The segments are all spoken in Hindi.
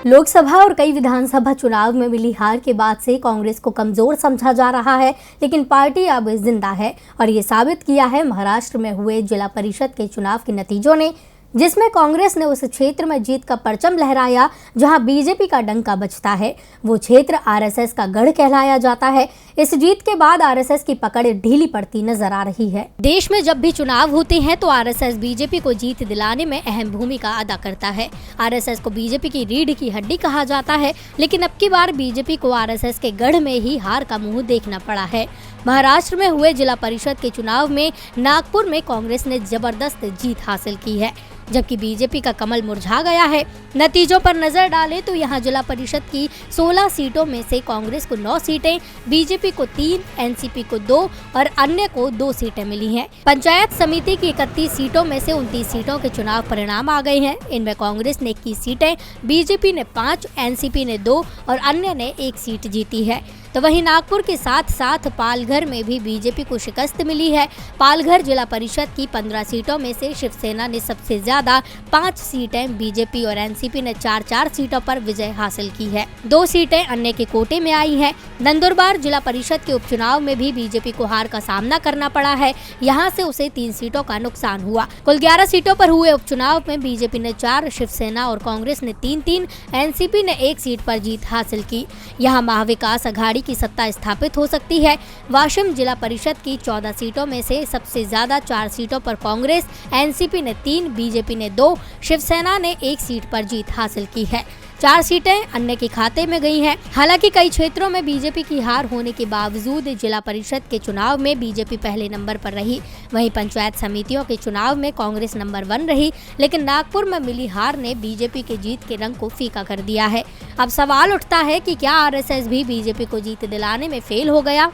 लोकसभा और कई विधानसभा चुनाव में मिली हार के बाद से कांग्रेस को कमजोर समझा जा रहा है, लेकिन पार्टी अब जिंदा है और ये साबित किया है महाराष्ट्र में हुए जिला परिषद के चुनाव के नतीजों ने, जिसमें कांग्रेस ने उस क्षेत्र में जीत का परचम लहराया जहां बीजेपी का डंका बजता है। वो क्षेत्र आरएसएस का गढ़ कहलाया जाता है। इस जीत के बाद आरएसएस की पकड़ ढीली पड़ती नजर आ रही है। देश में जब भी चुनाव होते हैं तो आरएसएस बीजेपी को जीत दिलाने में अहम भूमिका अदा करता है। आरएसएस को बीजेपी की रीढ़ की हड्डी कहा जाता है, लेकिन अब की बार बीजेपी को आरएसएस के गढ़ में ही हार का मुंह देखना पड़ा है। महाराष्ट्र में हुए जिला परिषद के चुनाव में नागपुर में कांग्रेस ने जबरदस्त जीत हासिल की है, जबकि बीजेपी का कमल मुरझा गया है। नतीजों पर नजर डालें तो यहां जिला परिषद की 16 सीटों में से कांग्रेस को 9 सीटें, बीजेपी को 3, एनसीपी को 2 और अन्य को 2 सीटें मिली हैं। पंचायत समिति की 31 सीटों में से 29 सीटों के चुनाव परिणाम आ गए हैं। इनमें कांग्रेस ने 21 सीटें, बीजेपी ने 5, एनसीपी ने 2 और अन्य ने 1 सीट जीती है। तो वहीं नागपुर के साथ साथ पालघर में भी बीजेपी को शिकस्त मिली है। पालघर जिला परिषद की 15 सीटों में से शिवसेना ने सबसे ज्यादा 5 सीटें, बीजेपी और एनसीपी ने 4-4 सीटों पर विजय हासिल की है। 2 सीटें अन्य के कोटे में आई हैं। नंदुरबार जिला परिषद के उपचुनाव में भी बीजेपी को हार का सामना करना पड़ा है। यहाँ से उसे 3 सीटों का नुकसान हुआ। कुल 11 सीटों पर हुए उपचुनाव में बीजेपी ने 4, शिवसेना और कांग्रेस ने 3-3, एनसीपी ने 1 सीट पर जीत हासिल की। यहाँ महाविकास अघाड़ी की सत्ता स्थापित हो सकती है। वाशिम जिला परिषद की 14 सीटों में से सबसे ज्यादा 4 सीटों पर कांग्रेस, एनसीपी ने 3, बीजेपी ने 2, शिवसेना ने 1 सीट पर जीत हासिल की है। 4 सीटें अन्य के खाते में गई हैं। हालांकि कई क्षेत्रों में बीजेपी की हार होने के बावजूद जिला परिषद के चुनाव में बीजेपी पहले नंबर पर रही। वहीं पंचायत समितियों के चुनाव में कांग्रेस नंबर 1 रही, लेकिन नागपुर में मिली हार ने बीजेपी के जीत के रंग को फीका कर दिया है। अब सवाल उठता है कि क्या आरएसएस भी बीजेपी को जीत दिलाने में फेल हो गया?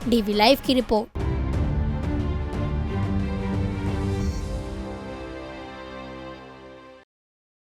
डीवी लाइव की रिपोर्ट।